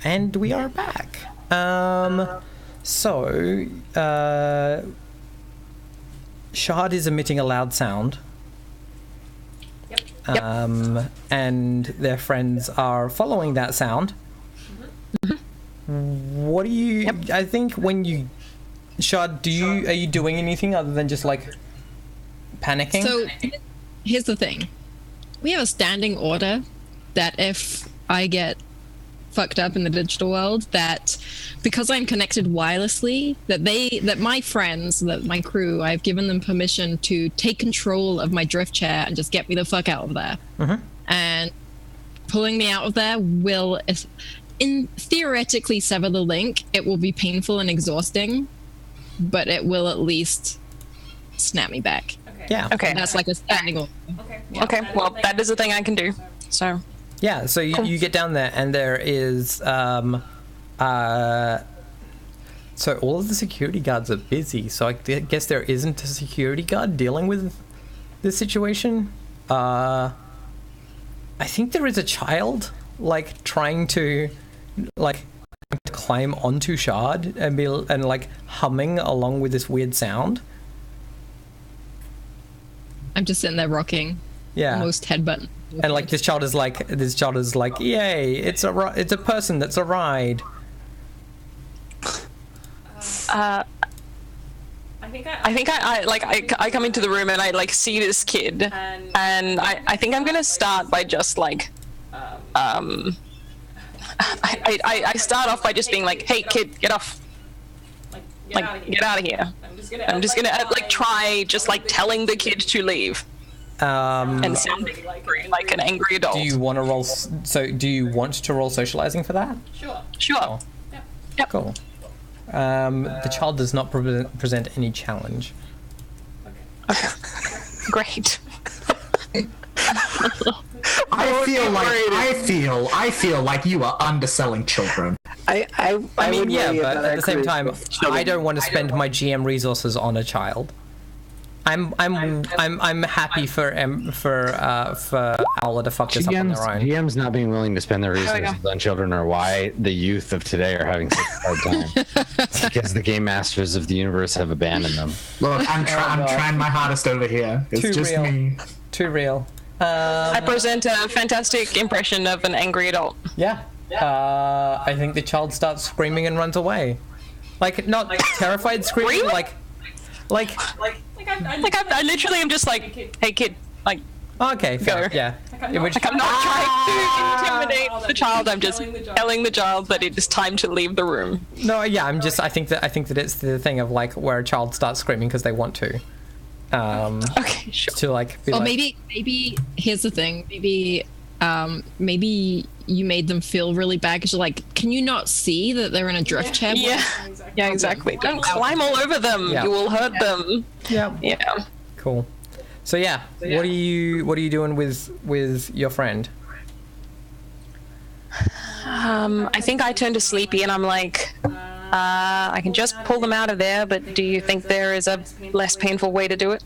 And we are back. Shard is emitting a loud sound. Yep. And their friends are following that sound. What do you... Yep. I think when you... Shard, are you doing anything other than just, like, panicking? So, here's the thing. We have a standing order that if I get fucked up in the digital world, that because I'm connected wirelessly, that my friends, that my crew, I've given them permission to take control of my drift chair and just get me the fuck out of there. And pulling me out of there will, theoretically, sever the link. It will be painful and exhausting, but it will at least snap me back. Yeah. Okay. And that's like a standing order. Okay. Well, that is a thing I can do. So. Yeah, so you get down there and there is, so all of the security guards are busy, so I guess there isn't a security guard dealing with this situation. I think there is a child, like, trying to, like, climb onto Shard and like, humming along with this weird sound. I'm just sitting there rocking. Yeah. Almost headbutting. And like this child is like, yay! It's a person that's a ride. I think I come into the room and I like see this kid, and I think I'm gonna start by just like, I start off by just being like, hey kid, get off, like get out of here. I'm just gonna like try just like telling the kid to leave. And sounding like an angry adult. Do you want to roll? So, do you want to roll socializing for that? Sure. Oh. Yep. Cool. The child does not present any challenge. Okay. Great. I feel like you are underselling children. I mean, yeah, worry but about at the same group time, of children. I don't want to spend my GM resources on a child. I'm happy for Owler to fuck this up on their own. GM's not being willing to spend their resources on children are why the youth of today are having such a hard time. It's because the game masters of the universe have abandoned them. Look, I'm trying my hardest over here. It's just real. me. Too real. I present a fantastic impression of an angry adult. Yeah. I think the child starts screaming and runs away. Like, not terrified screaming, like I literally am just like, hey kid, like. Okay, fair. Yeah. I'm not trying to intimidate the child. I'm just telling the child that it is time to leave the room. No, yeah. I think that it's the thing of like where a child starts screaming because they want to. Okay, sure. To like. Be or like, maybe here's the thing. Maybe you made them feel really bad because you're like, can you not see that they're in a drift chair? Yeah, exactly. Don't climb all over them. Yeah. You will hurt them. Yeah. Yeah. Cool. So yeah, what are you doing with your friend? I think I turn to Sleepy and I'm like, I can just pull them out of there, but do you think there is a less painful way to do it?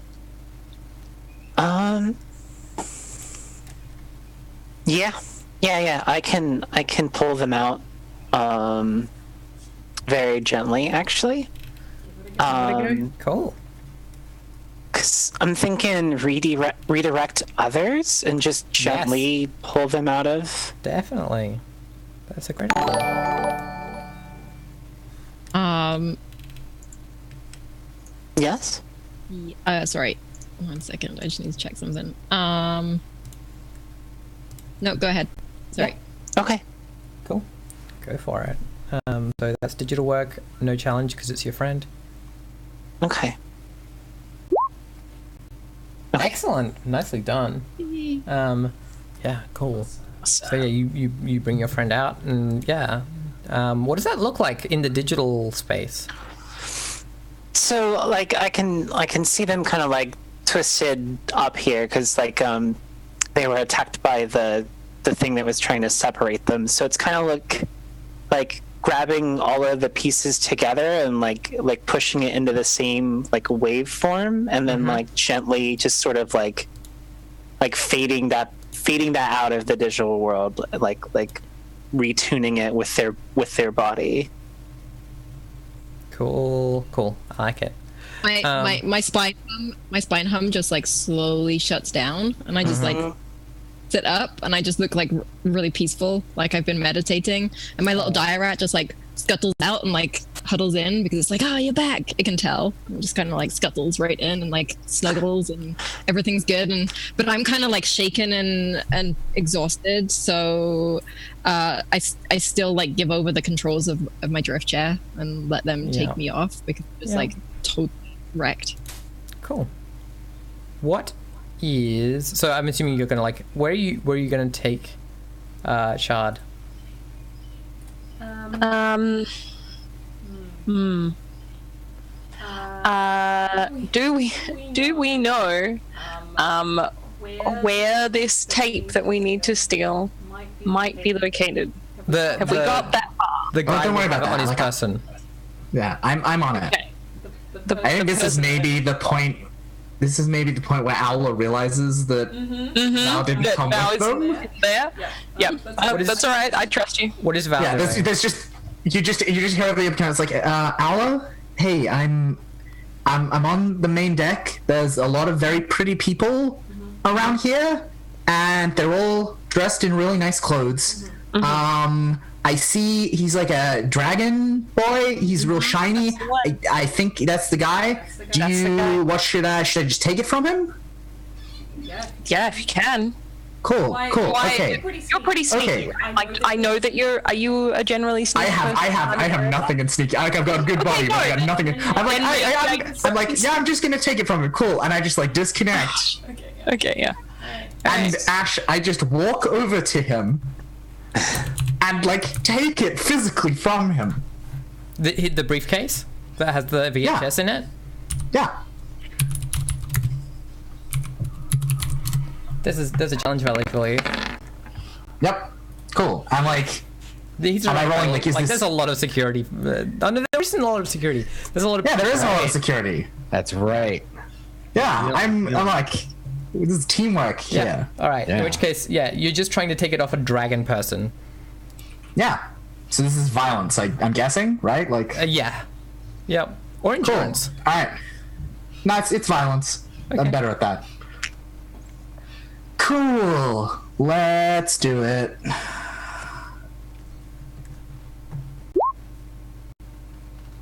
Yeah. I can pull them out, very gently, actually. Cool. Cause I'm thinking redirect others and just gently pull them out of. Definitely. That's a great idea. Yes. Sorry. 1 second. I just need to check something. No, go ahead. Sorry. Yeah. Okay. Cool. Go for it. So that's digital work. No challenge because it's your friend. Okay. Excellent. Nicely done. Yeah, cool. So yeah, you bring your friend out and yeah. What does that look like in the digital space? So like I can see them kind of like twisted up here because like they were attacked by the thing that was trying to separate them. So it's kind of like grabbing all of the pieces together and like pushing it into the same like waveform and then like gently just sort of like fading that out of the digital world, like retuning it with their body. Cool. I like it. My spine hum just like slowly shuts down, and I just like sit up, and I just look like really peaceful, like I've been meditating, and my little dire rat just like scuttles out and like huddles in because it's like, oh, you're back. It can tell. It just kind of like scuttles right in and like snuggles, and everything's good. But I'm kind of like shaken and exhausted, so I still like give over the controls of my drift chair and let them take me off because it's like totally wrecked. Cool. What is, so I'm assuming you're gonna like, where are you gonna take Shard? Do we know where this tape that we need to steal might be located? Have we got that far? The guy don't worry about on that. his Like, person. Yeah, I'm on it. Okay. I think this is maybe the point. This is maybe the point where Owler realizes that Val didn't That come Val with is them. there. Yep. That's all right. I trust you. What is Val Yeah, doing? there's just you just hear the account. It's like, Owler, hey, I'm on the main deck. There's a lot of very pretty people around here, and they're all dressed in really nice clothes. I see he's like a dragon boy. He's real shiny. I think that's the guy. What should I just take it from him? Yeah, if you can. Cool. Okay. You're pretty sneaky. Okay. Like, I know that are you a generally sneaky I have nothing in sneaky. I've got a good body, but I got nothing in. I'm like, I'm just gonna take it from him. Cool. And I just like disconnect. Okay, yeah. And Ash, I just walk over to him and like take it physically from him. The briefcase that has the VHS in it? Yeah. There's a challenge value for you. Yep. Cool. I'm like, He's am I right, rolling like, is this... there's a lot of security. No, there isn't a lot of security. There's a lot of Yeah, there is a lot of security. That's right. Yeah, I'm like, this is teamwork here. Yeah. All right. Yeah. In which case, yeah, you're just trying to take it off a dragon person. Yeah. So this is violence, like, I'm guessing, right? Like, Yeah. Yep. Or cool. endurance. All right. No, it's violence. Okay. I'm better at that. Cool. Let's do it.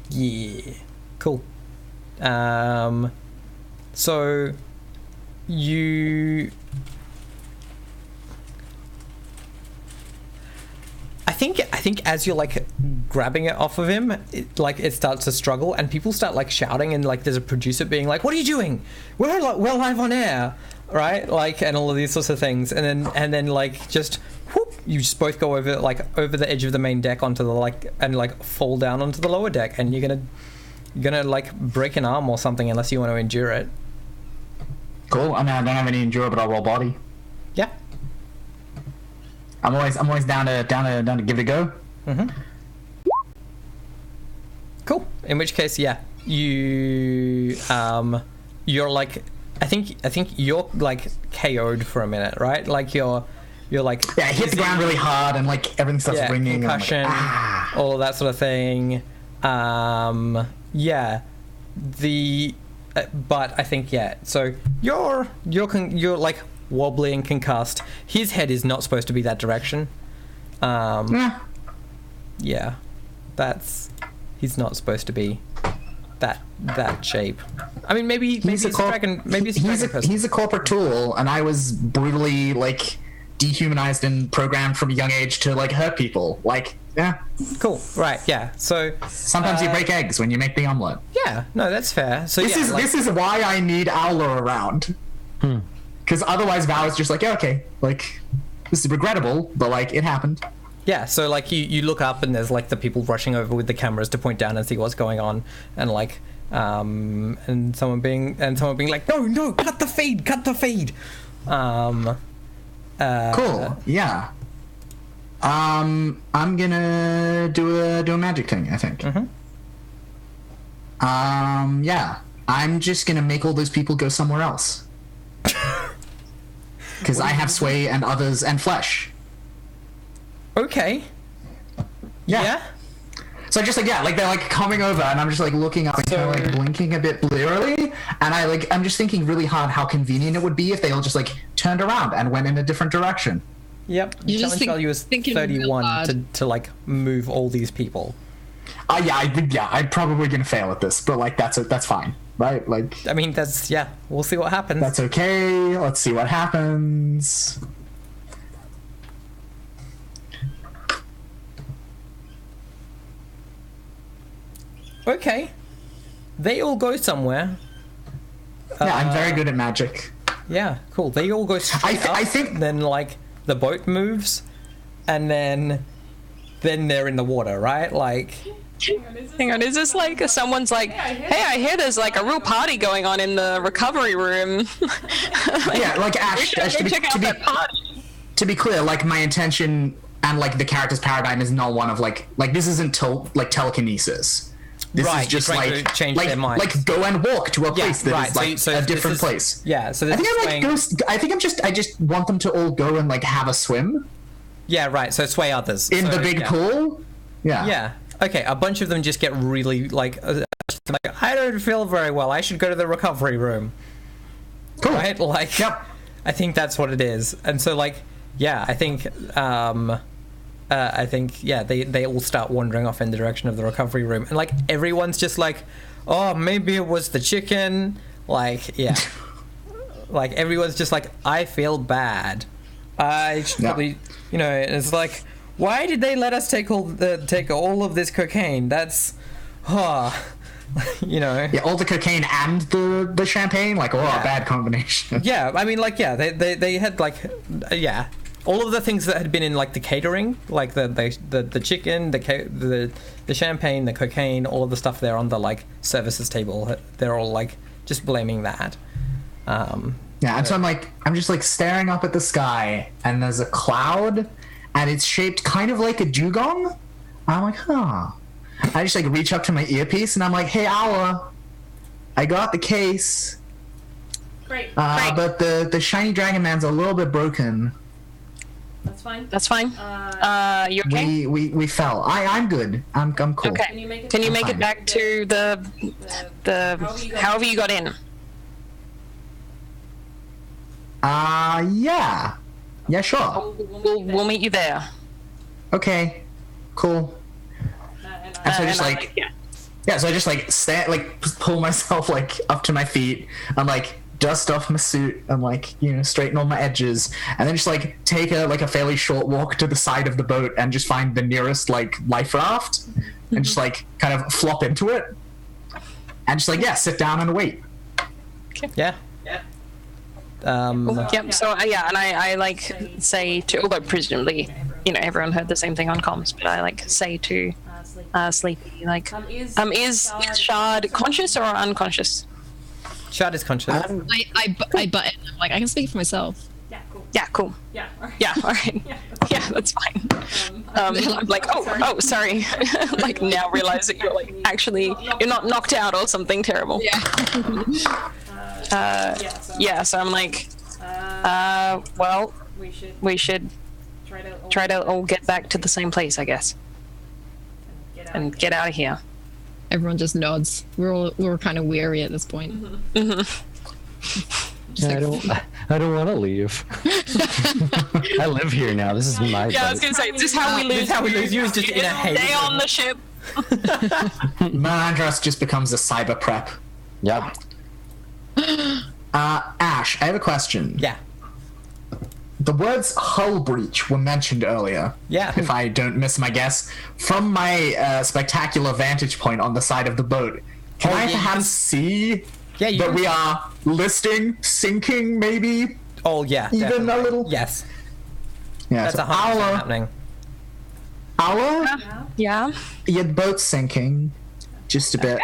Yeah. Cool. So you, I think as you're like grabbing it off of him, it starts to struggle, and people start like shouting, and like there's a producer being like, "What are you doing? We're live on air." Right, like, and all of these sorts of things, and then like just whoop, you just both go over the edge of the main deck onto the and fall down onto the lower deck, and you're gonna like break an arm or something unless you want to endure it. Cool. I mean, I don't have any endure, but I'll roll body. Yeah. I'm always down to give it a go. Cool. In which case, yeah, you're like, I think you're like KO'd for a minute, right? Like you're like, Yeah, I hit the ground really hard, and like everything starts ringing. concussion, and I'm like, all that sort of thing. Yeah, but I think so you're like wobbly and concussed. His head is not supposed to be that direction. Yeah, he's not supposed to be that shape. I mean, maybe he's a dragon. Maybe he's a corporate tool, and I was brutally like dehumanized and programmed from a young age to like hurt people. Like, yeah, cool, right? Yeah. So sometimes you break eggs when you make the omelet. Yeah, no, that's fair. So this is why I need Owler around, because otherwise Val is just like, yeah, okay, like this is regrettable, but like it happened. Yeah, so like you look up and there's like the people rushing over with the cameras to point down and see what's going on, and like and someone being like, no, cut the feed. Cool. Yeah. I'm gonna do a magic thing, I think. Yeah. I'm just gonna make all those people go somewhere else. Because I have sway and others and flesh. Okay. Yeah. So just like, yeah, like they're like coming over and I'm just like looking up and kind of like blinking a bit blearily. And I'm just thinking really hard how convenient it would be if they all just like turned around and went in a different direction. Yep. You just Challenge value is thinking real 31 hard. to like move all these people. I'm probably gonna fail at this, but like that's fine, right? Like, I mean, we'll see what happens. that's okay. Let's see what happens. Okay. They all go somewhere. Yeah, I'm very good at magic. Yeah, cool. They all go straight up. I think then like the boat moves, and then they're in the water, right? Like, Hang on, is this like someone's like, hey, I hear there's like a real party going on in the recovery room. yeah, like Ash. To be clear, like my intention and like the character's paradigm is not one of like this isn't telekinesis. This Right, is just you're trying like to change their mind. like go and walk to a place that right, is like so a this different is- place. Yeah, so I this think is I'm like swaying- I just want them to all go and like have a swim Yeah, right. So sway others in So, the big yeah. pool. Yeah. Yeah. Okay. A bunch of them just get really like, I don't feel very well. I should go to the recovery room. Cool. Right? Like, Yep. I think that's what it is. And so like, yeah, I think they all start wandering off in the direction of the recovery room, and like everyone's just like, oh, maybe it was the chicken. Like, yeah. Like everyone's just like, I feel bad. I should probably, it's like, why did they let us take all of this cocaine? That's, Yeah, all the cocaine and the champagne, like, a bad combination. Yeah, I mean, like, yeah, they had like, all of the things that had been in like the catering, like the chicken, the champagne, the cocaine, all of the stuff there on the like services table, they're all like just blaming that. Yeah, and so I'm just like staring up at the sky, and there's a cloud, and it's shaped kind of like a dugong. I'm like, huh. I just like reach up to my earpiece, and I'm like, hey, Aula, I got the case. Great. But the shiny dragon man's a little bit broken. That's fine. That's fine. You okay? We fell. I'm good. I'm cool. Okay. Can you make it, Can you make fine. it back to the however you got in? Yeah. Yeah, sure. We'll meet you there. Okay. Cool. And so I just like, yeah, so I just like stand, like pull myself like up to my feet and like dust off my suit and like, straighten all my edges, and then just like take a fairly short walk to the side of the boat and just find the nearest like life raft and just like kind of flop into it and just like, sit down and wait. Yeah. Yep. So and I like say to, although presumably everyone heard the same thing on comms, but I like say to Sleepy like, is Shard conscious or unconscious? Shard is conscious. I butt in. I'm like, I can speak for myself. Yeah, cool. Yeah. Cool. Yeah. All right. Yeah. All right. Yeah, that's fine. I'm like, oh, sorry. Like now realize that you're like actually you're not knocked out or something terrible. So I'm like, well, we should try to all get back to the same place, I guess, and get out of here. Everyone just nods. We're kind of weary at this point. I don't want to leave. I live here now. This is my Yeah, I was gonna say, is this how we lose? This is how we lose you, is just in a haze. Stay on the ship. Melandros just becomes a cyber prep. Yep. Ash, I have a question. Yeah. The words hull breach were mentioned earlier. Yeah. If I don't miss my guess. From my spectacular vantage point on the side of the boat, can I perhaps see that we are listing, sinking, maybe? Oh, yeah. Even definitely. a little? Yes. Yeah, That's so 100% Aula, happening. Aula, Yeah. your boat's sinking. Just a bit.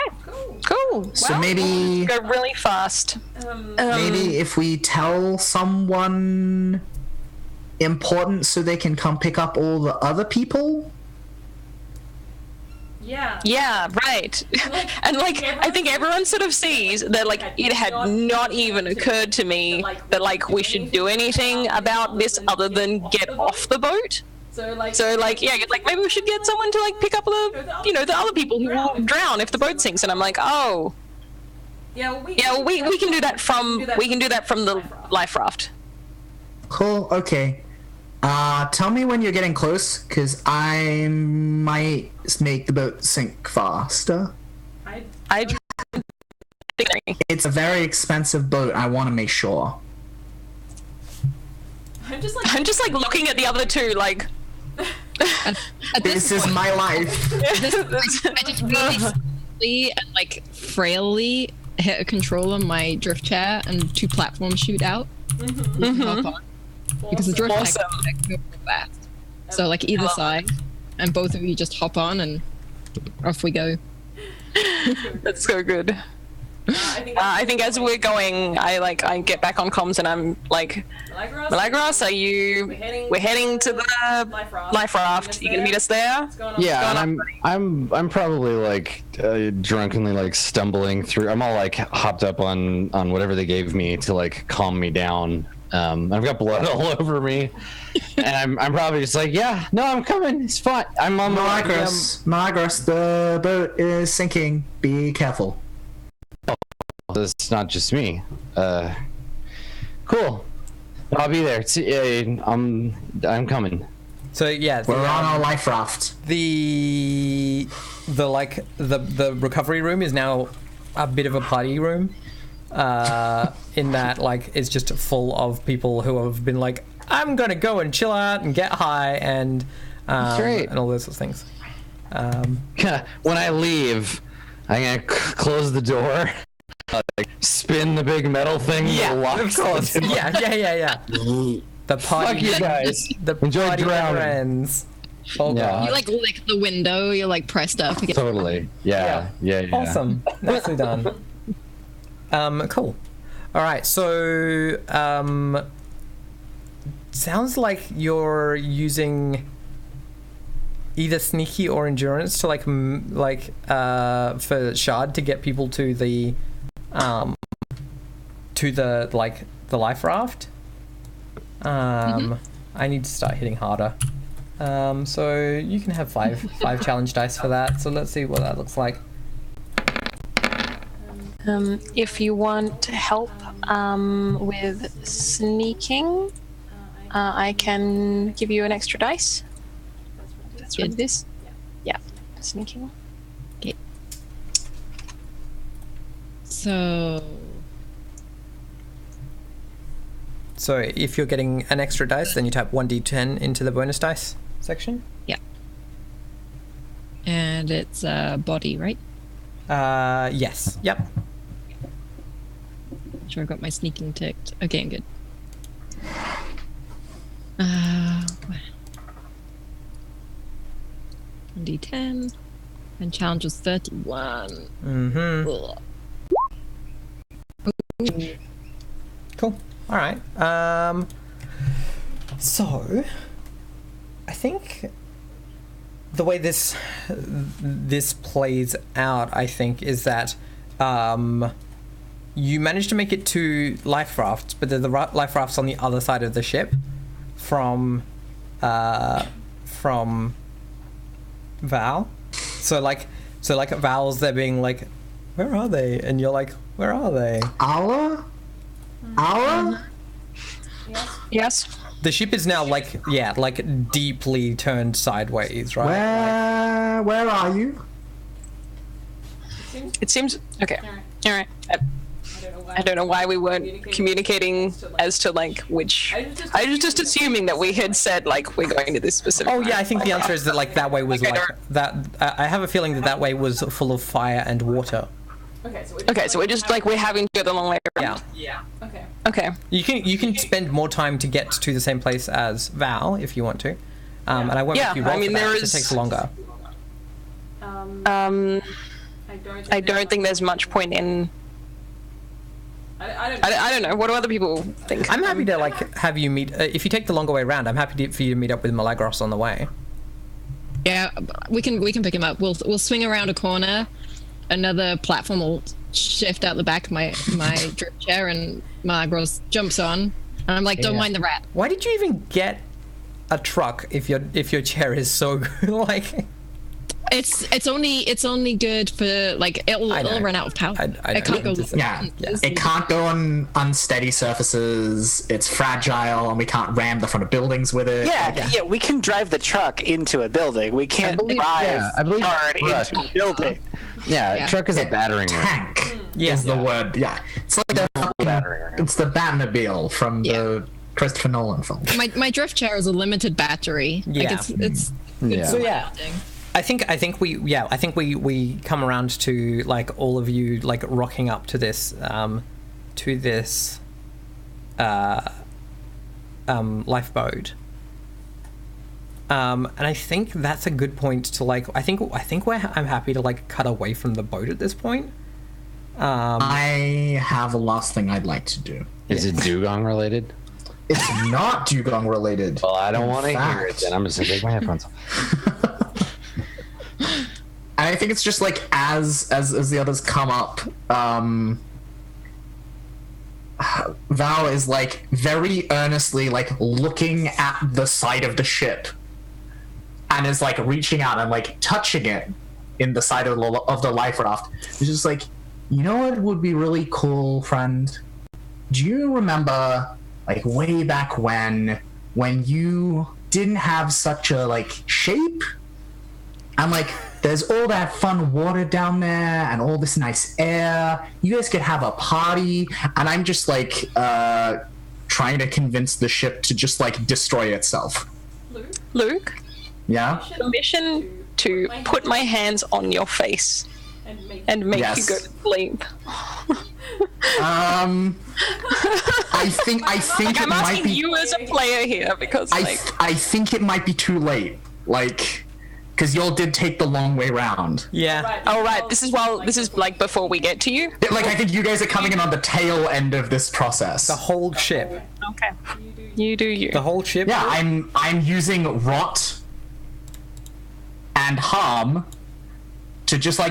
Cool. So maybe Go really fast. maybe if we tell someone important so they can come pick up all the other people? Yeah. Yeah, right. And like, I think everyone sort of sees that like it had not even occurred to me that like we should do anything about this other than get off the boat. So like yeah, like maybe we should get someone to like pick up the other people who will drown if the boat sinks. And I'm like, oh, we can do that from the life raft. Cool. Okay. Tell me when you're getting close, because I might make the boat sink faster. I It's a very expensive boat. I want to make sure. I'm just like looking at the other two like. At This is point, my life. I just really slowly and like frailly hit a control on my drift chair, and 2 platforms shoot out. Hop on. Because the drift Awesome. chair can go real fast. So like either side, and both of you just hop on, and off we go. That's so good. I think as we're going, I get back on comms and I'm like, Milagros, we're heading to the life raft. You gonna meet us there? Yeah, and I'm probably like drunkenly like stumbling through. I'm all like hopped up on whatever they gave me to like calm me down. I've got blood all over me, and I'm probably just like, yeah, no, I'm coming. It's fine. I'm on the Milagros, the boat is sinking. Be careful. It's not just me. Cool. I'll be there. I'm coming. So yeah, We're on our life raft. the recovery room is now a bit of a party room. In that, like, it's just full of people who have been like, I'm gonna go and chill out and get high and Great. and all those sorts of things. When I leave, I'm gonna close the door, like, spin the big metal thing. that Of locks course. the door. Yeah. The party. Fuck you guys. The Enjoy party drowning. never ends. Oh Yeah. god. You like lick the window. You're like pressed up against. Totally. Yeah. Awesome. Nicely done. Cool. All right. So, sounds like you're using either sneaky or endurance to for Shard to get people to the life raft. I need to start hitting harder. So you can have five challenge dice for that. So let's see what that looks like. If you want help with sneaking, I can give you an extra dice. That's what it is. Yeah, sneaking. Okay. So if you're getting an extra dice, then you type 1d10 into the bonus dice section. yeah, and it's body, right? Yes. Yep. Sure, I got my sneaking ticked. Okay, I'm good. D10, and challenge was 31. Ugh. Cool. All right. So I think the way this plays out, I think, is that you manage to make it to life rafts, but the life rafts on the other side of the ship from Val. So Val's there being like, where are they? And you're like, where are they? Our? Yes. The ship is now like deeply turned sideways, right? Where are you? It seems okay. All right. I don't know why we weren't communicating as to like which. I was just assuming that we had said like we're going to this specific. Oh yeah, I think the answer is that like that way was Okay, like that. I have a feeling that way was full of fire and water. Okay, so we're just like we're having to go the long way around. Yeah. Okay. You can spend more time to get to the same place as Val if you want to, and I won't make you roll for that. It takes longer. I don't think there's much point in. I don't know. What do other people think? I'm happy to like have you meet. If you take the longer way around, I'm happy for you to meet up with Milagros on the way. Yeah, we can pick him up. We'll swing around a corner. Another platform will shift out the back of my drip chair, and Milagros jumps on. And I'm like, don't mind the rat. Why did you even get a truck if your chair is so good? Like, It's only good for like it'll run out of power. I It can't go. Yeah, it can't go on unsteady surfaces. It's fragile, and we can't ram the front of buildings with it. Yeah, we can drive the truck into a building. We can't drive hard into a building. Yeah, truck is a battering ram. Tank is the word. Yeah, it's like it's the Batmobile from the Christopher Nolan film. My drift chair is a limited battery. Yeah. Like it's Yeah. So yeah, I think we come around to like all of you like rocking up to this lifeboat. And I think that's a good point to like. I'm happy to like cut away from the boat at this point. I have a last thing I'd like to do. Is it dugong related? It's not dugong related. Well, I don't want to hear it. Then I'm just gonna take my headphones off. And I think it's just like as the others come up, Val is like very earnestly like looking at the side of the ship, and is like reaching out and like touching it in the side of the life raft. It's just like, you know what would be really cool, friend? Do you remember like way back when you didn't have such a like shape? And like there's all that fun water down there and all this nice air. You guys could have a party, and I'm just like trying to convince the ship to just like destroy itself. Luke, Yeah? permission to put my hands on your face and make Yes. you go to sleep. I think Like, it I'm might asking be you as a player here because I think it might be too late. Like, because y'all did take the long way round. Yeah. oh right, this is like before we get to you. Like, I think you guys are coming in on the tail end of this process. The whole ship. Okay, you do you. The whole ship. Yeah, I'm using rot and harm to just I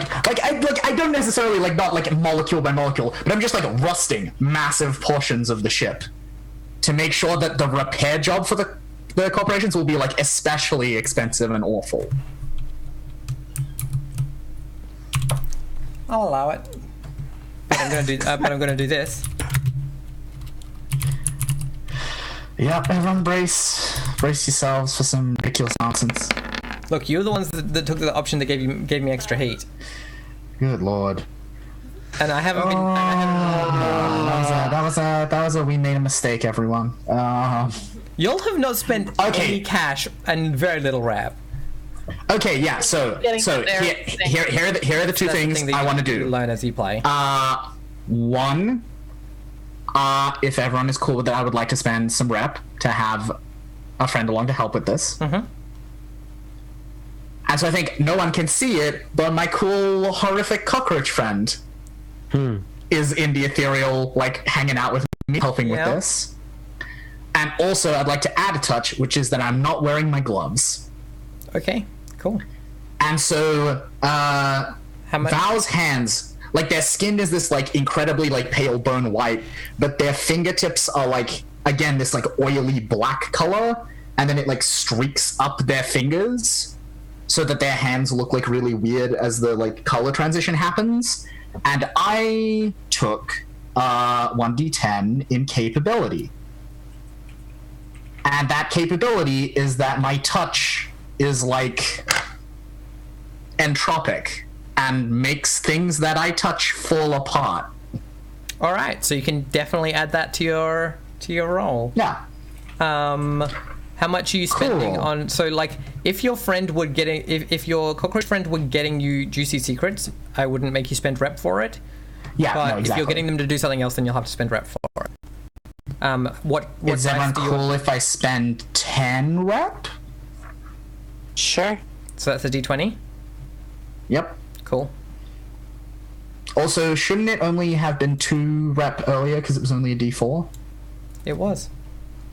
don't necessarily like not like molecule by molecule, but I'm just like rusting massive portions of the ship to make sure that the repair job for the corporations will be like especially expensive and awful. I'll allow it. But I'm gonna do this. Yep, everyone brace yourselves for some ridiculous nonsense. Look, you're the ones that took the option that gave me extra heat, Good lord. and I haven't been. That was a we made a mistake, everyone. You'll have not spent Okay. any cash and very little rap. Okay, yeah. So Getting to there. here are the two That's the things thing that I you want to do. learn as you play. One, if everyone is cool with that, I would like to spend some rep to have a friend along to help with this. Mm-hmm. And so I think no one can see it, but my cool, horrific cockroach friend is in the ethereal, like, hanging out with me, helping with Yeah. this. And also, I'd like to add a touch, which is that I'm not wearing my gloves. Okay, cool. And so, How much? Val's hands, like, their skin is this, like, incredibly, like, pale bone white, but their fingertips are, like, again, this, like, oily black color, and then it, like, streaks up their fingers so that their hands look, like, really weird as the, like, color transition happens. And I took 1d10 in capability. And that capability is that my touch is, like, entropic and makes things that I touch fall apart. All right, so you can definitely add that to your roll. Yeah. How much are you spending Cool. on? So, like, if your friend would getting, if your cockroach friend were getting you juicy secrets, I wouldn't make you spend rep for it. Yeah, But no, exactly. if you're getting them to do something else, then you'll have to spend rep for it. What Is dice everyone do you- cool if I spend 10 rep? Sure. So that's a d20. Yep. Cool. Also, shouldn't it only have been 2 rep earlier because it was only a d4? It was.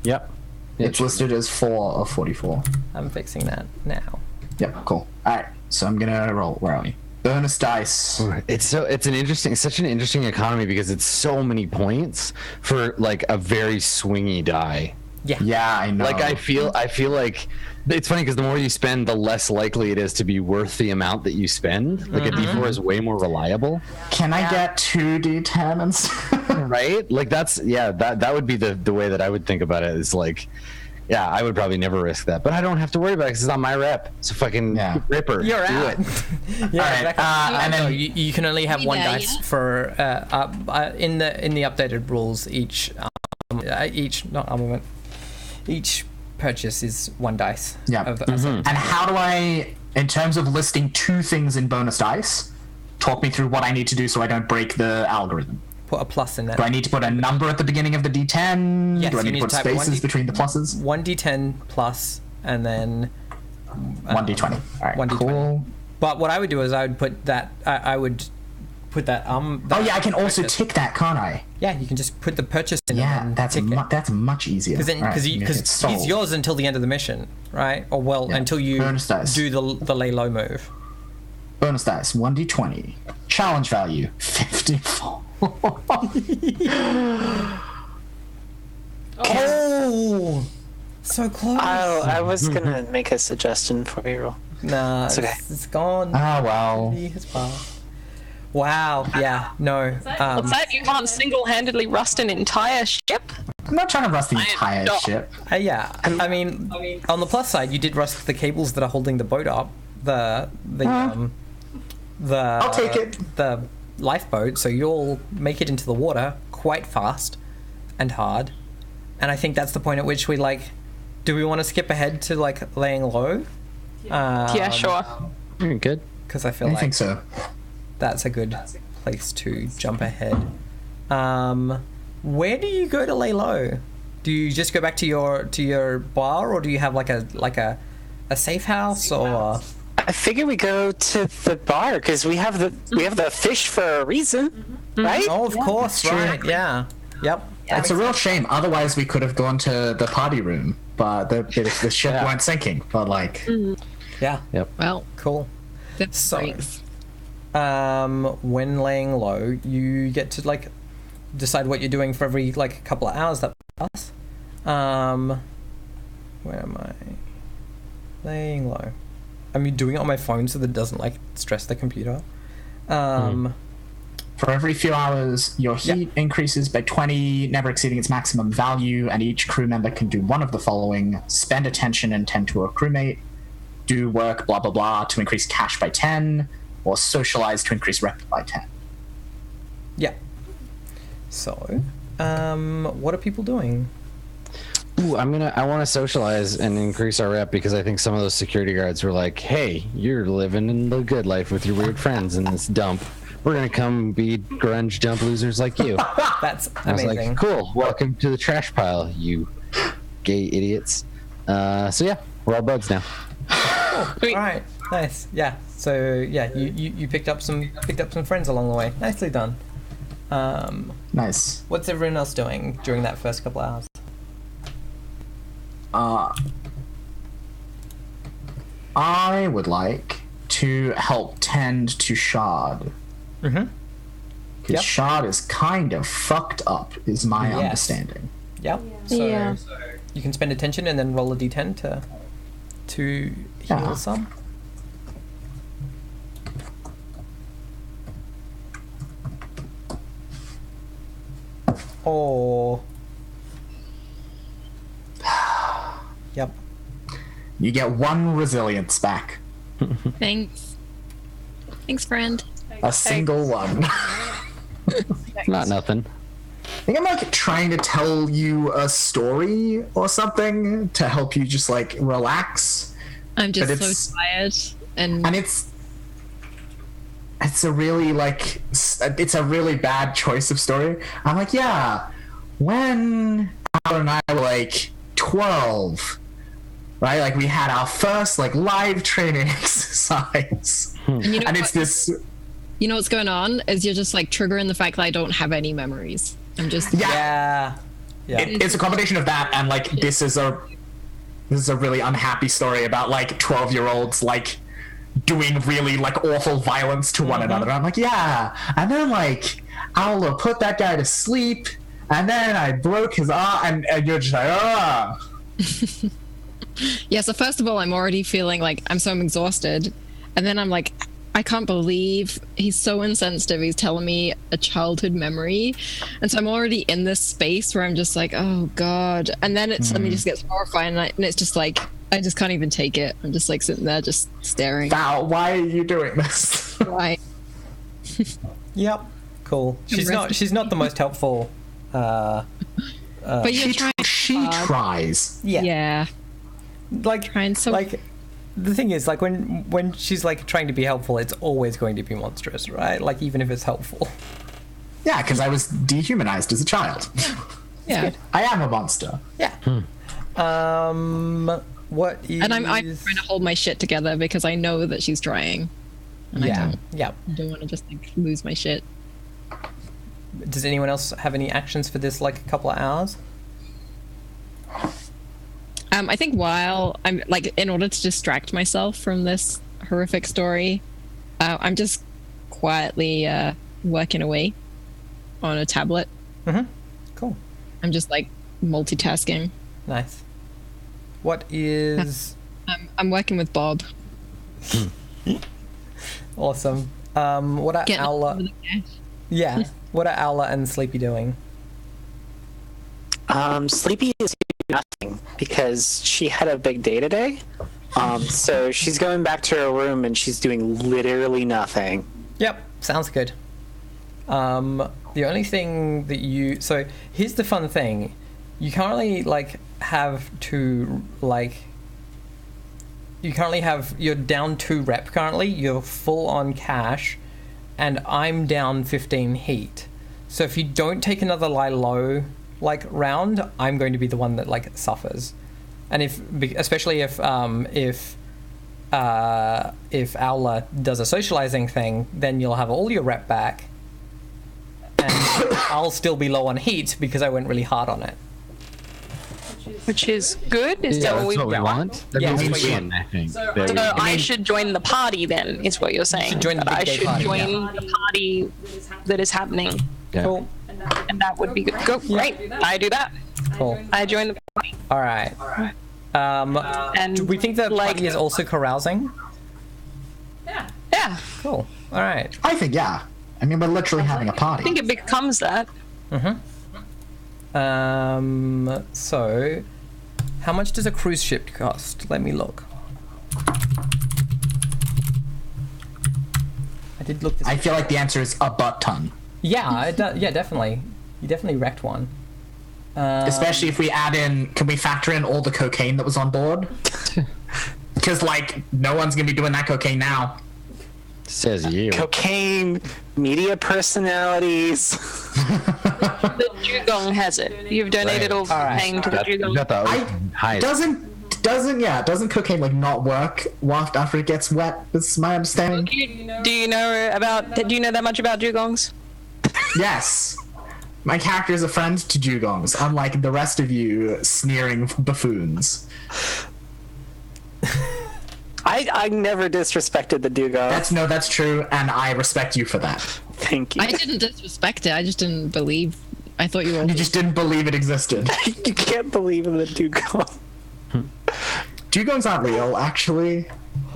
Yep. It's listed as 4 of 44. I'm fixing that now. Yep, cool. Alright, so I'm gonna roll. Where are we? Bonus dice. It's such an interesting economy because it's so many points for like a very swingy die. Yeah, I know. Like I feel like it's funny because the more you spend, the less likely it is to be worth the amount that you spend. Like a D4 is way more reliable. Can I get 2d10 instead? Right? Like that would be the way that I would think about it. Is like, yeah, I would probably never risk that, but I don't have to worry about it because it's not my rep. So fucking Ripper, You're do out. it. Yeah, All right, and then you can only have one dice for in the updated rules. Each purchase is one dice. Yeah. And how do I, in terms of listing 2 things in bonus dice, talk me through what I need to do so I don't break the algorithm? Put a plus in there. Do I need to put a number at the beginning of the D10? Yes, do I you need to put type spaces between the pluses? 1d10 plus, and then 1d20. All right, 1d20. cool. But what I would do is I would put that. I would put that. Oh yeah, I can also tick that, can't I? Yeah, you can just put the purchase in. Yeah, and that's tick it. that's much easier. Because it's yours until the end of the mission, right? Or until you do the lay low move. Bonus dice 1d20. Challenge value 54. Oh, so close. I was gonna make a suggestion for you. Roll. Nah, It's okay. it's gone. Oh well. It's passed. Wow. Yeah. No. What's that? You can't single-handedly rust an entire ship? I'm not trying to rust the entire ship. Yeah. I mean, on the plus side, you did rust the cables that are holding the boat up. The I'll take it. The lifeboat, so you'll make it into the water quite fast and hard. And I think that's the point at which we do we want to skip ahead to laying low? Yeah, sure. Good. Because I feel I think so. that's a good place to jump ahead. Where do you go to lay low? Do you just go back to your bar, or do you have a safe house, or? I figure we go to the bar because we have the fish for a reason, right? Oh, of course, right? Yeah. Yep. It's a real shame. Otherwise, we could have gone to the party room, but the ship weren't sinking. But Yeah. Yep. Well, Cool. that's So- great. When laying low, you get to decide what you're doing for every couple of hours that pass. Where am I? Laying low. I'm doing it on my phone so that it doesn't stress the computer. for every few hours, your heat increases by 20, never exceeding its maximum value, and each crew member can do one of the following: spend attention and tend to a crewmate, do work blah blah blah to increase cash by 10, or socialize to increase rep by 10. Yeah. So, what are people doing? Ooh, I want to socialize and increase our rep because I think some of those security guards were like, "Hey, you're living in the good life with your weird friends in this dump. We're gonna come be grunge dump losers like you." That's I was amazing. like, "Cool, welcome to the trash pile, you gay idiots." So yeah, we're all buds now. All right, nice. Yeah. So yeah, you picked up some friends along the way. Nicely done. Nice. What's everyone else doing during that first couple hours? I would like to help tend to Shard. Mm-hmm. Because Yep. Shard is kind of fucked up, is my Yes. understanding. Yep. So Yeah. you can spend attention and then roll a d10 to heal Yeah. some. Oh. Yep. You get 1 resilience back. Thanks. Thanks, friend. A single one. Not nothing. I think I'm trying to tell you a story or something to help you just relax. I'm just But so it's- tired, and And it's a really it's a really bad choice of story. I'm like, yeah, when Alan and I were 12, right? We had our first live training exercise. and you know And what? it's this You know what's going on is you're just triggering the fact that I don't have any memories. I'm just Yeah. Yeah. it's a combination of that and this is a really unhappy story about 12-year-olds doing really awful violence to one another. I'm like, yeah, and then Aula put that guy to sleep, And then I broke his arm, and you're just like, ah. Yeah, so first of all, I'm already feeling like I'm exhausted. And then I'm like, I can't believe he's so insensitive. He's telling me a childhood memory. And so I'm already in this space where I'm just like, oh, God. And then it suddenly just gets horrifying. And it's just like, I just can't even take it. I'm just like sitting there just staring. Val, why are you doing this? Why? Yep. Cool. She's not the most helpful. But you're trying. She tries. Yeah. Yeah. Like Trying so. like the thing is, like, when she's like trying to be helpful, it's always going to be monstrous, right? Like, even if it's helpful. Yeah, because I was dehumanized as a child. Yeah. I am a monster. Yeah. What is? And I'm trying to hold my shit together because I know that she's trying. And Yeah. Yeah. I don't want to just like lose my shit. Does anyone else have any actions for this, like, a couple of hours? I think while I'm like, in order to distract myself from this horrific story, I'm just quietly working away on a tablet. Cool. I'm just like multitasking. Nice. What is? I'm working with Bob. Awesome. What are Getting Aula? over the cash. Yeah. What are Aula and Sleepy doing? Sleepy is doing nothing because she had a big day today. So she's going back to her room and she's doing literally nothing. Yep. Sounds good. The only thing that so here's the fun thing. You currently you're down 2 rep currently, you're full on cash, and I'm down 15 heat. So if you don't take another lie low round, I'm going to be the one that suffers. And especially if Aula does a socializing thing, then you'll have all your rep back, and I'll still be low on heat because I went really hard on it. Which is good. Is that that's what what we want. That Yeah, means that's we what win, I think. So There we So go. I should join the party then, is what you're saying. should join the That big I gay should party, join yeah. the party that is happening. Yeah. Cool. And that would be good. Go, great. I do that. Cool. I join the party. All right. And Do we think the party is also carousing? Yeah, Cool. All right. I think, yeah. I mean, we're literally having a I party. think it becomes that. So, how much does a cruise ship cost? Let me look. I did look this I feel like the answer is a butt ton. Yeah, yeah, definitely. You definitely wrecked one. Especially if we add in, can we factor in all the cocaine that was on board? Because, no one's going to be doing that cocaine now. Says you. Cocaine, media personalities. The Dugong has it. You've donated all the Alright. cocaine to the You Dugong. got the hide. Doesn't cocaine not work after it gets wet? Is my understanding. Do you know that much about Dugongs? Yes. My character is a friend to dugongs, unlike the rest of you sneering buffoons. I never disrespected the dugong. That's true, and I respect you for that. Thank you. I didn't disrespect it. I just didn't believe. I thought you were. You just didn't believe it existed. You can't believe in the dugong. Dugongs aren't real, actually.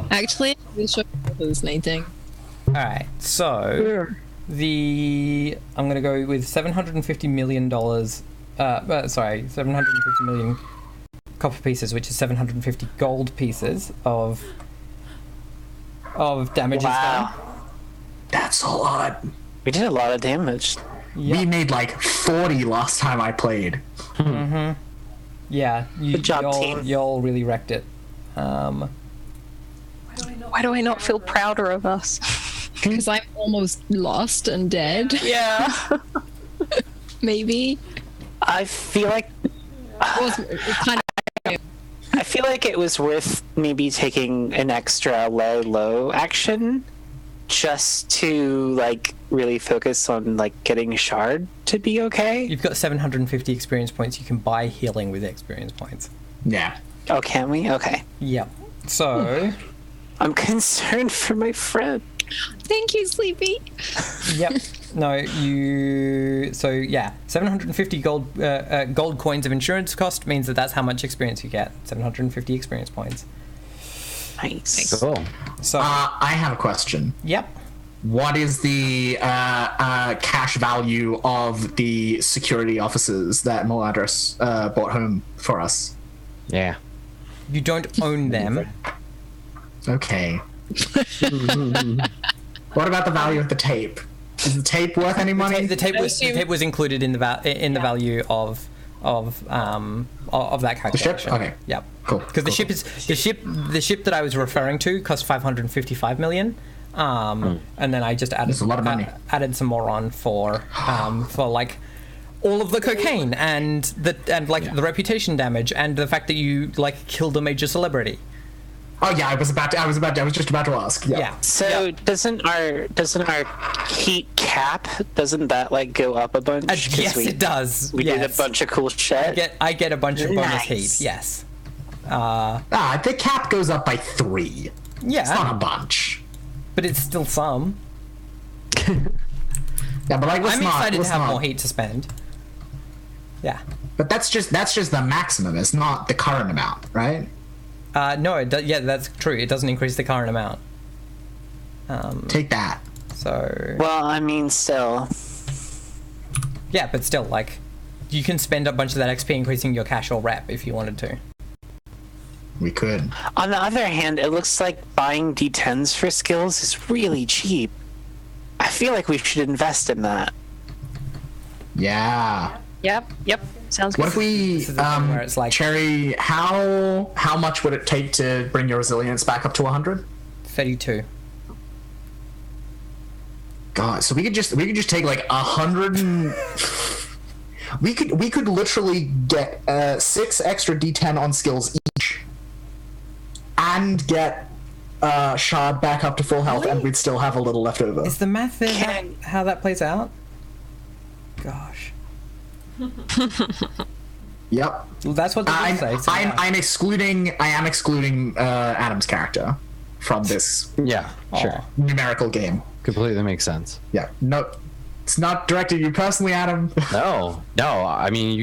Actually, we should hallucinating. All right. So, I'm going to go with $750 million. 750 million copper pieces, which is 750 gold pieces of damages. Wow. That's a lot. We did a lot of damage. We made 40 last time I played. Yeah, Good job, team. y'all really wrecked it. Why do I not feel prouder of us? Because I'm almost lost and dead. Yeah. Maybe. I feel like It's kind of. I feel like it was worth maybe taking an extra low action just to really focus on getting shard to be okay. You've got 750 experience points. You can buy healing with experience points. Yeah. Oh, can we? Okay. Yep. So, I'm concerned for my friend. Thank you, Sleepy. yep. No, you. So yeah, 750 gold coins of insurance cost means that's how much experience you get. 750 experience points. Nice. Cool. So I have a question. yep. What is the cash value of the security officers that Moladris brought home for us? Yeah. You don't own them. Okay. What about the value of the tape? Is the tape worth any money? The tape was included in the value of that calculation. Okay. Yep. Cool. Because the ship that I was referring to cost 555 million. And then I just added That's a lot of money. Added some more on for like all of the cocaine and the reputation damage and the fact that you like killed a major celebrity. Oh yeah, I was just about to ask. Yeah. So doesn't our heat cap, doesn't that like go up a bunch? 'Cause Yes, it does. We did a bunch of cool shit. I get a bunch of bonus Nice. heat. Yes. The cap goes up by 3. Yeah. It's not a bunch. But it's still some. Yeah, but like I'm excited to have more heat to spend. Yeah. But that's just the maximum. It's not the current amount, right? No, yeah, that's true. It doesn't increase the current amount. Take that. So Well, I mean, still. yeah, but still, like, you can spend a bunch of that XP increasing your cash or rep if you wanted to. We could. On the other hand, it looks like buying D10s for skills is really cheap. I feel like we should invest in that. Yeah. Yep. Sounds What good. if we, is the thing where it's like- Cherry? How much would it take to bring your resilience back up to 100? 32. God, so we could just take like 100 and we could literally get 6 extra D10 on skills each, and get Shard back up to full health, and we'd still have a little left over. Is the math there Can- how that plays out? Gosh. Yep. Well, that's what the rules say. So yeah. I am excluding Adam's character from this Yeah. Sure. numerical game. Completely makes sense. Yeah. No, it's not directed at you personally, Adam. No. I mean,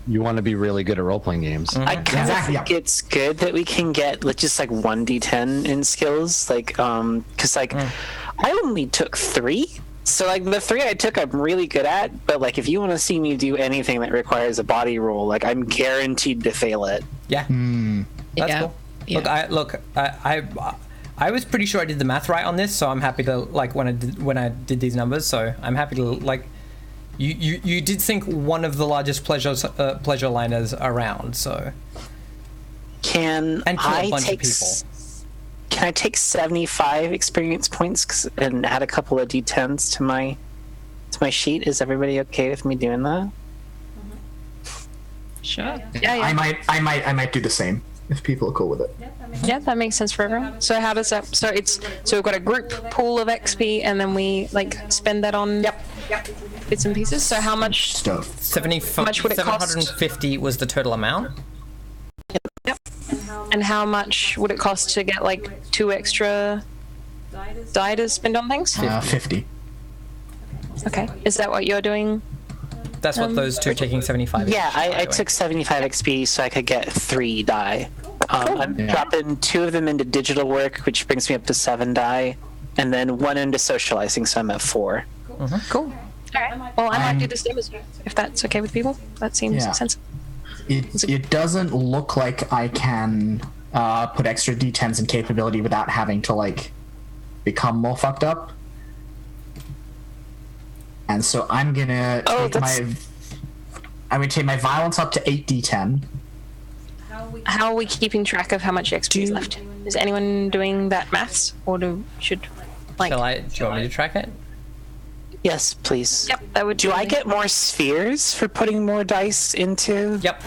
you want to be really good at role playing games. I kind Exactly, of think yeah. it's good that we can get like just like 1 D10 in skills, like because like I only took 3. So like the 3 I took I'm really good at, but like if you want to see me do anything that requires a body roll, like I'm guaranteed to fail it. Yeah. That's Yeah. cool. Yeah. I was pretty sure I did the math right on this, so I'm happy to like when I did these numbers. So I'm happy to like. You did think one of the largest pleasure liners around, so Can and kill a I bunch take of people. Can I take 75 experience points and add a couple of D10s to my sheet? Is everybody okay with me doing that? Sure. Yeah. I might do the same if people are cool with it. Yeah, that makes sense for everyone. So how does that? So we've got a group pool of XP, and then we like spend that on bits and pieces. So how much? Stuff. 75. much would it cost? 750 was the total amount. And how much would it cost to get like 2 extra die to spend on things? 50. Okay, is that what you're doing? That's what those two taking 75. Yeah, each, by I the way. took 75 XP so I could get 3 die. I'm dropping 2 of them into digital work, which brings me up to 7 die, and then 1 into socializing, so I'm at 4. Cool. All right. Well, I might do the same as you, if that's okay with people. That seems Yeah. sensible. It doesn't look like I can put extra D10s in capability without having to like become more fucked up. And so I'm gonna take my violence up to 8 D10. How are we keeping track of how much XP is left? Is anyone doing that maths, or should like? Do you want me to track it? Yes, please. Yep, that would. Do I get more spheres for putting more dice into? Yep.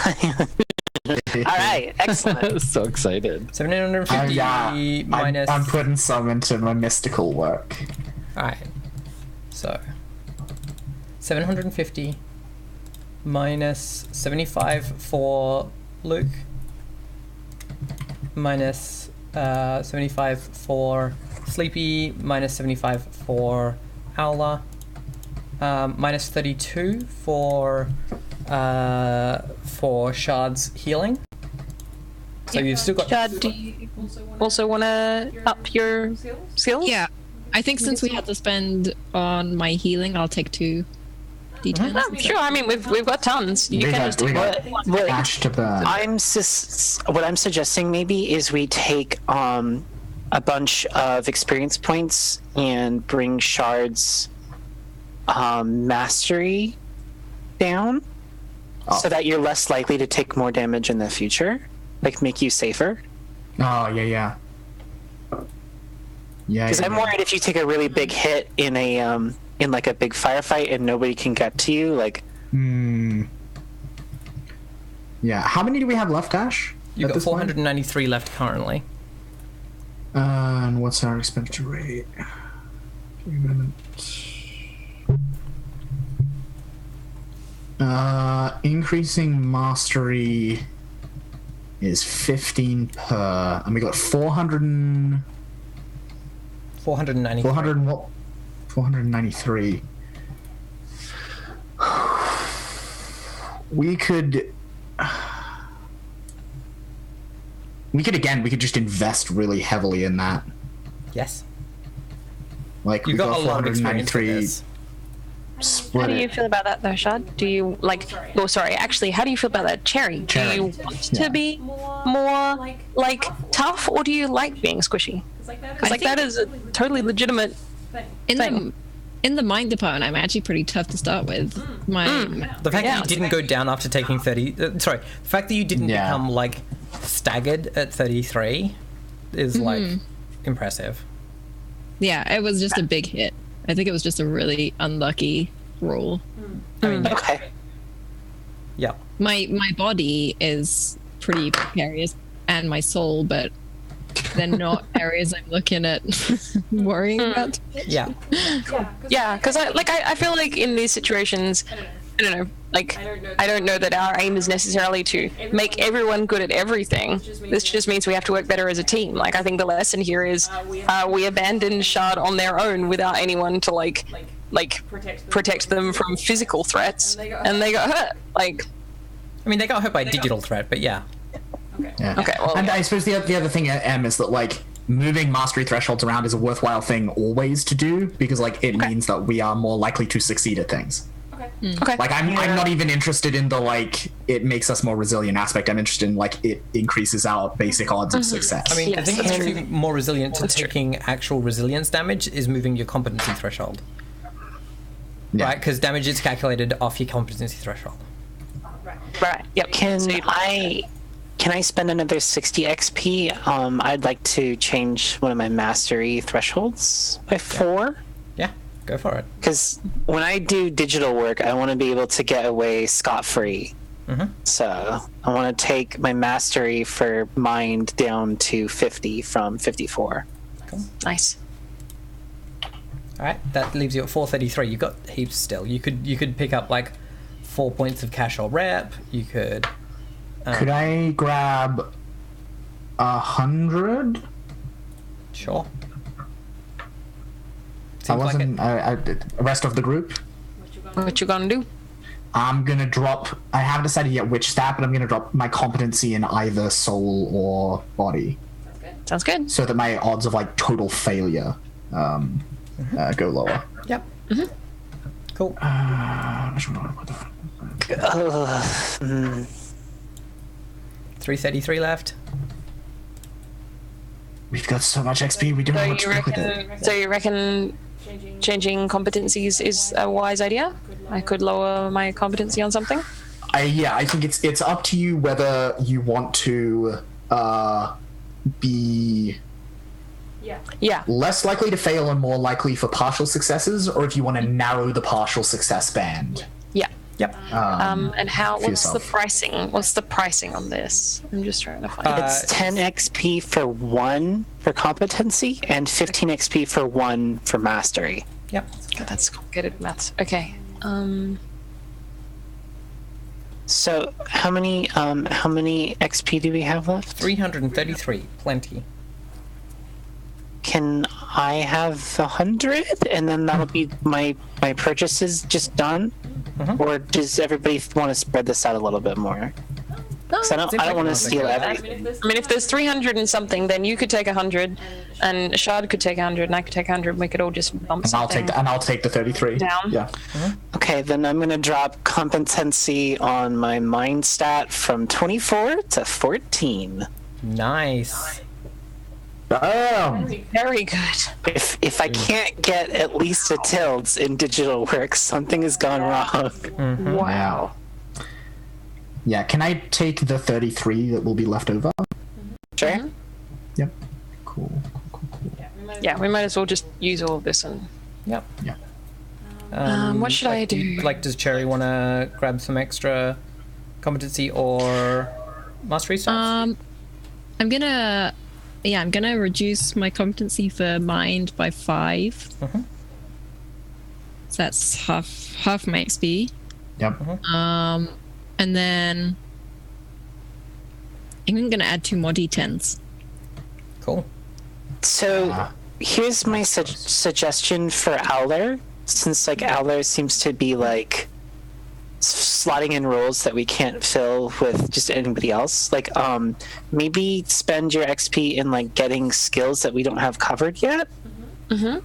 All right, excellent. So excited. 750 minus. I'm putting some into my mystical work. Alright. So 750 minus 75 for Luke minus 75 for Sleepy, minus 75 for Aula. Minus 32 for Shard's healing. So you've still got... Shard, do you also want to up your skills? Yeah. I think since we had to spend on my healing, I'll take 2 d10s. Oh, sure. I mean, we've got tons. You can just take got ash to burn. What I'm suggesting maybe is we take a bunch of experience points and bring Shard's mastery down, so that you're less likely to take more damage in the future, like make you safer. Oh yeah. Yeah. Because I'm worried if you take a really big hit in a in like a big firefight and nobody can get to you, like. Yeah. How many do we have left, Ash? You've got 493 left currently. And what's our expenditure rate? Increasing mastery is 15 per, and we got 493. 493. We could just invest really heavily in that. Yes. Like, You we got a lot of experience with 493. this. How do you feel about that, though, Shard? Do you like? Oh, sorry. Actually, how do you feel about that, Cherry? Do you want to be more like tough, or do you like being squishy? Because like that is a totally legitimate thing. In the mind department, I'm actually pretty tough to start with. The fact that you didn't go down after taking 30... the fact that you didn't become, like, staggered at 33 is, like, impressive. Yeah, it was just a big hit. I think it was just a really unlucky roll. I mean, Okay. yeah. My body is pretty precarious, and my soul, but they're not areas I'm looking at worrying about. Yeah. Yeah, because I feel like in these situations, I don't know. Like, I don't know that our aim is necessarily to make everyone good at everything. This just means we have to work better as a team. Like, I think the lesson here is we abandoned Shard on their own without anyone to like protect them from physical threats, and they got hurt. Like, I mean, they got hurt by a digital threat, but yeah. Yeah. Okay, well, and I suppose the other thing, M, is that, like, moving mastery thresholds around is a worthwhile thing always to do, because, like, it means that we are more likely to succeed at things. okay. Like, I'm not even interested in the, like, it makes us more resilient aspect. I'm interested in, like, it increases our basic odds of success. I mean, Yes. I think it's actually more resilient to taking actual resilience damage is moving your competency threshold. Yeah. Right? Because damage is calculated off your competency threshold. Right. Yep. Can I spend another 60 XP? I'd like to change one of my mastery thresholds by 4. Yeah, go for it. Because when I do digital work, I want to be able to get away scot-free. So I want to take my mastery for mind down to 50 from 54. Nice. All right, that leaves you at 433. You've got heaps still. You could pick up like 4 points of cash or rep. You could. Could I grab 100? Sure. I Seems like wasn't. Rest of the group. What you gonna do? I'm gonna drop. I haven't decided yet which stat, but I'm gonna drop my competency in either soul or body, Sounds good. so that my odds of, like, total failure go lower. Yep. Cool. Which one do I put that? 333 left. We've got so much XP. We don't know what to do with it. So you reckon changing competencies is a wise idea? I could lower my competency on something. I think it's up to you whether you want to be Yeah. less likely to fail and more likely for partial successes, or if you want to narrow the partial success band. Yeah. Yep. And for what's the yourself. pricing? What's the pricing on this? I'm just trying to find it. It's 10 XP for 1 for competency and 15 XP for 1 for mastery. Yep. God, that's complicated maths. Okay. So how many XP do we have left? 333. Plenty. can I have 100, and then that'll be my purchases just done, or does everybody want to spread this out a little bit more? Because I don't want to steal everything. I mean, if there's 300 and something, then you could take 100, and Shard could take 100, and I could take 100, and we could all just bump And something. I'll take the 33. Down. Yeah. Okay, then I'm gonna drop competency on my mind stat from 24 to 14. Nice. Very good. If I can't get at least a tilde in digital work, something has gone wrong. Wow. Yeah, can I take the 33 that will be left over? Sure. Yep. Cool. Yeah, we might as well just use all of this and. Yep. Yeah. What should I do? Like, does Cherry want to grab some extra competency or mastery stuff? I'm gonna reduce my competency for mind by 5. So that's half my XP. Yep. And then I'm gonna add 2 more D10s. Cool. So here's my suggestion for Owler, since like Owler seems to be like slotting in roles that we can't fill with just anybody else. Like maybe spend your XP in like getting skills that we don't have covered yet. Yeah,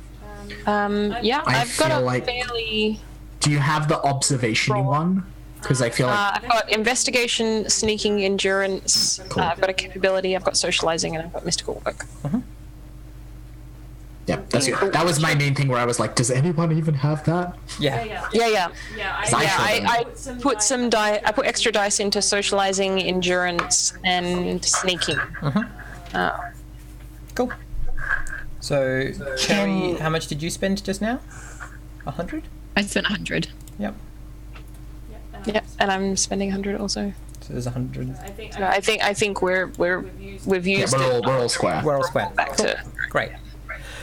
I I've got feel a like- fairly. Do you have the observation one? Because I feel like I've got investigation, sneaking, endurance. Cool. I've got a capability. I've got socializing, and I've got mystical work. yeah, that's good. That was my main thing where I was like, does anyone even have that? Yeah. Yeah. I I put some die. I put extra dice into socializing, endurance, and sneaking. Cool. So, Cherry, how much did you spend just now? 100? I spent 100. Yep. Yeah, and I'm spending 100 also. So there's 100. So I think we've Yeah, used we're it all square. We're all square. back to. Great.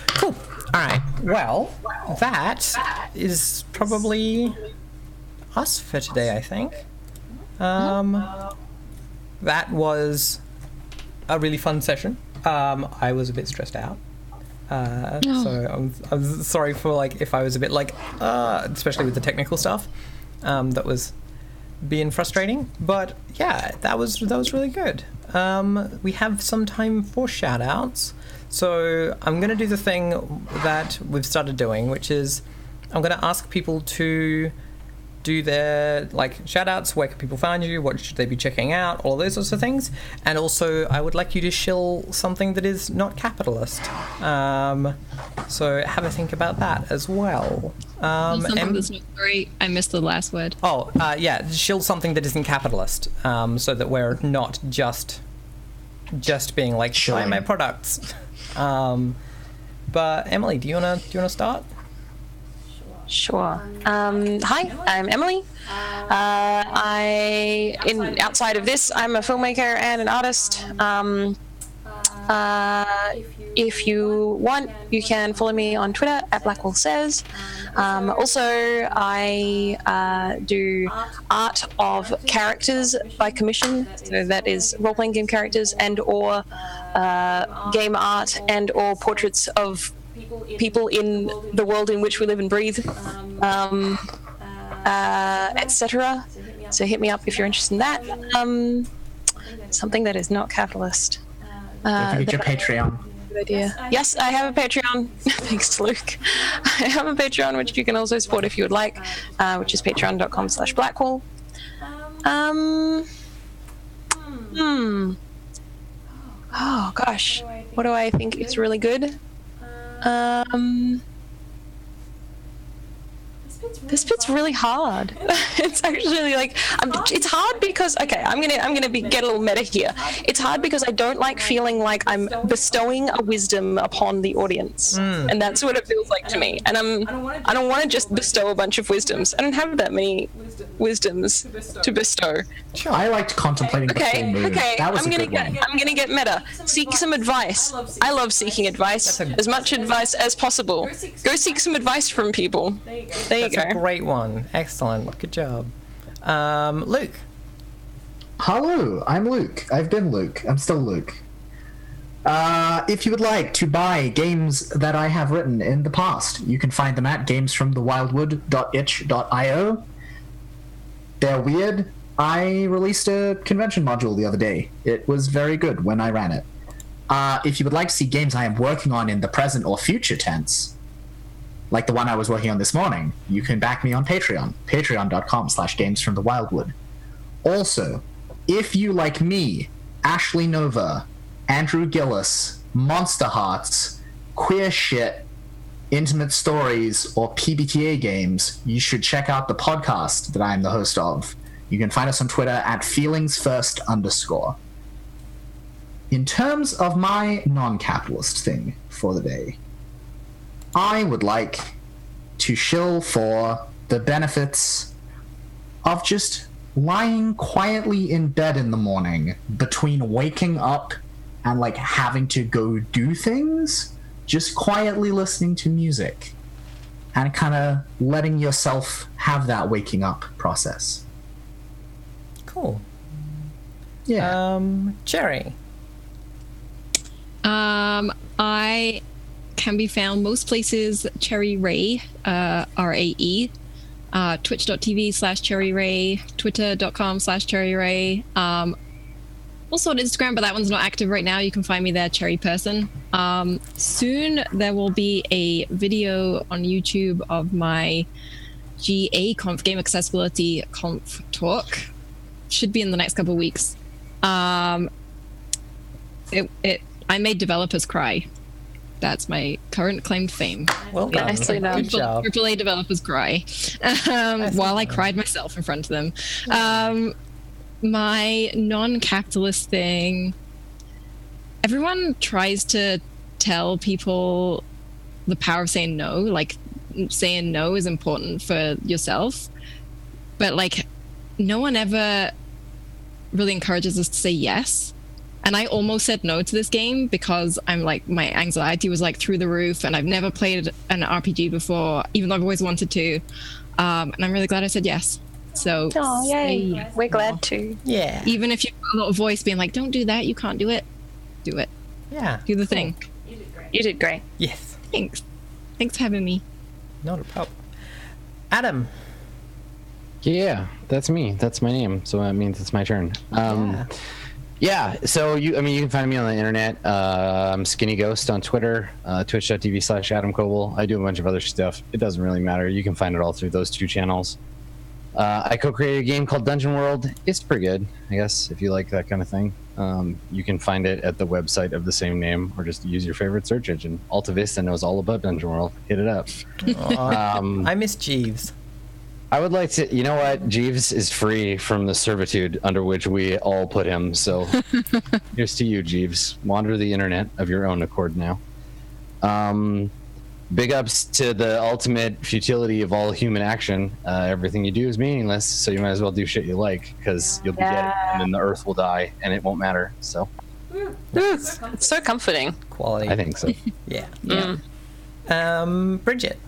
Cool. All right. Well, that is probably us for today, I think. That was a really fun session. I was a bit stressed out. So I'm sorry for like if I was a bit like especially with the technical stuff that was being frustrating, but yeah, that was really good. We have some time for shout outs, so I'm gonna do the thing that we've started doing, which is I'm gonna ask people to do their like shout outs. Where can people find you? What should they be checking out? All those sorts of things. And also I would like you to shill something that is not capitalist, so have a think about that as well. Something that's not great. I missed the last word. Yeah, shill something that isn't capitalist, so that we're not just being like buy my products. But Emily, do you wanna start? Sure. Hi, I'm Emily. Outside of this, I'm a filmmaker and an artist. If you want, you can follow me on Twitter at @BlackwallSays. Also, I do art of characters by commission, so that is role-playing game characters and or game art and or portraits of people in the world in which we live and breathe, etc. So hit me up if you're interested in that. Something that is not capitalist. Don't forget your Patreon. Good idea. Yes, I have a Patreon. Thanks to Luke. I have a Patreon which you can also support if you would like, which is patreon.com/Blackwall. Oh gosh, what do I think is really good? This bit's really hard. It's actually like it's hard because I'm gonna get a little meta here. It's hard because I don't like feeling like I'm bestowing a wisdom upon the audience, and that's what it feels like to me. And I don't want to just bestow a bunch of wisdoms. I don't have that many wisdoms to bestow. Sure. I liked contemplating the full moon. Okay. That was I'm a gonna good one. I'm gonna get meta. Seek some advice. I love seeking advice. As much advice as possible. Go seek some advice from people. There you That's go. a great one. Excellent. Good job. Luke. Hello, I'm Luke. I've been Luke. I'm still Luke. If you would like to buy games that I have written in the past, you can find them at gamesfromthewildwood.itch.io. They're weird. I released a convention module the other day. It was very good when I ran it. If you would like to see games I am working on in the present or future tense, like the one I was working on this morning, you can back me on Patreon, patreon.com/gamesfromthewildwood. Also, if you, like me, Ashley Nova, Andrew Gillis, Monster Hearts, queer shit, intimate stories, or PBTA games, you should check out the podcast that I am the host of. You can find us on Twitter at feelingsfirst_. In terms of my non-capitalist thing for the day, I would like to shill for the benefits of just lying quietly in bed in the morning between waking up and like having to go do things, just quietly listening to music and kind of letting yourself have that waking up process. Cool. Yeah. Cherry. I can be found most places Cherry Ray, RAE, twitch.tv/Cherry Ray, twitter.com/Cherry Ray. Also on Instagram, but that one's not active right now. You can find me there, Cherry Person. Soon there will be a video on YouTube of my GA Conf, Game Accessibility Conf talk. Should be in the next couple of weeks. I made developers cry. That's my current claim to fame. Well done. Nicely done. Good job. AAA developers cry while I cried myself in front of them. My non-capitalist thing, everyone tries to tell people the power of saying no, like saying no is important for yourself, but like no one ever really encourages us to say yes. And I almost said no to this game because I'm like, my anxiety was like through the roof, and I've never played an RPG before, even though I've always wanted to. And I'm really glad I said yes. So, yay. yes. We're glad to. Yeah. Even if you've got a little voice being like, don't do that, you can't do it, do it. Yeah. Do the thing. You did great. Yes. Thanks. Thanks for having me. Not a problem. Adam. Yeah, that's me. That's my name. So that means it's my turn. Yeah. Yeah, so you can find me on the internet. I'm Skinny Ghost on Twitter, twitch.tv/Adam Coble. I do a bunch of other stuff. It doesn't really matter. You can find it all through those two channels. I co-created a game called Dungeon World. It's pretty good, I guess, if you like that kind of thing. You can find it at the website of the same name, or just use your favorite search engine. Alta Vista knows all about Dungeon World. Hit it up. I miss Jeeves. I would like to, you know what? Jeeves is free from the servitude under which we all put him. So here's to you, Jeeves. Wander the internet of your own accord now. Big ups to the ultimate futility of all human action. Everything you do is meaningless, so you might as well do shit you like, because you'll be dead, and then the earth will die, and it won't matter. So It's so comforting. Quality. I think so. Yeah. Mm. Bridget.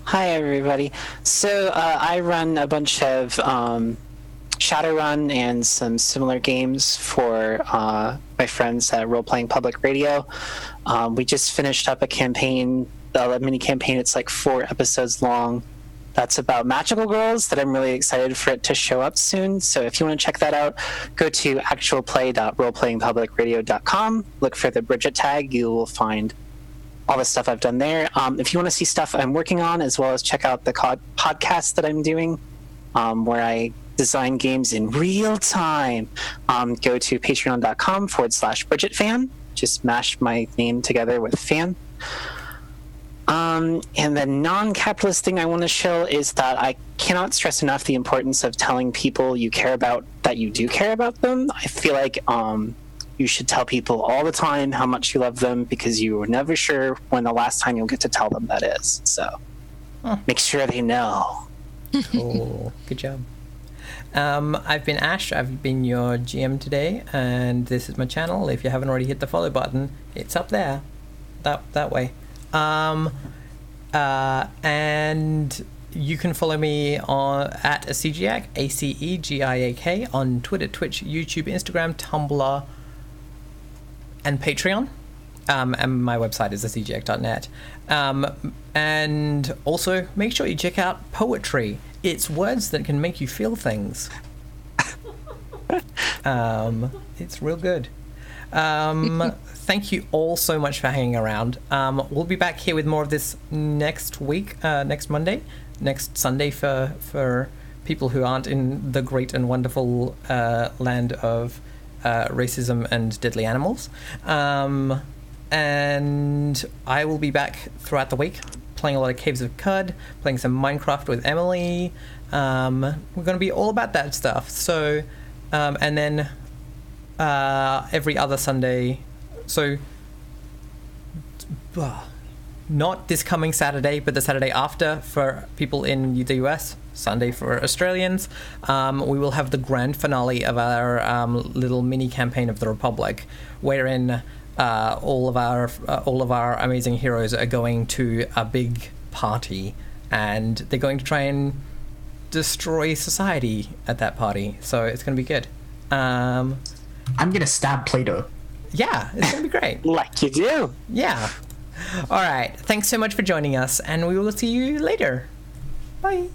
Hi everybody. So I run a bunch of Shadowrun and some similar games for my friends at Role Playing Public Radio. We just finished up a campaign, a mini campaign. It's like 4 episodes long. That's about magical girls that I'm really excited for it to show up soon. So if you want to check that out, go to actualplay.roleplayingpublicradio.com. Look for the Bridget tag. You will find all the stuff I've done there. If you want to see stuff I'm working on, as well as check out the podcast that I'm doing, where I design games in real time, go to patreon.com/BridgetFan. Just mash my name together with fan. And the non-capitalist thing I want to show is that I cannot stress enough the importance of telling people you care about that you do care about them. I feel like you should tell people all the time how much you love them, because you are never sure when the last time you'll get to tell them that is. So make sure they know. Cool. Good job. I've been Ash. I've been your GM today, and this is my channel. If you haven't already hit the follow button, it's up there. That way. And You can follow me at Acegiac, ACEGIAK, on Twitter, Twitch, YouTube, Instagram, Tumblr, and Patreon. And my website is acegiac.net. And also, make sure you check out poetry. It's words that can make you feel things. It's real good. Thank you all so much for hanging around. We'll be back here with more of this next week, next Monday, next Sunday for people who aren't in the great and wonderful land of racism and deadly animals. And I will be back throughout the week playing a lot of Caves of Cud, playing some Minecraft with Emily. We're going to be all about that stuff. So, and then every other Sunday. So, not this coming Saturday, but the Saturday after for people in the US, Sunday for Australians, we will have the grand finale of our little mini campaign of the Republic, wherein all of our amazing heroes are going to a big party, and they're going to try and destroy society at that party. So it's going to be good. I'm gonna stab Plato. Yeah, it's going to be great. Like you do. Yeah. All right. Thanks so much for joining us, and we will see you later. Bye.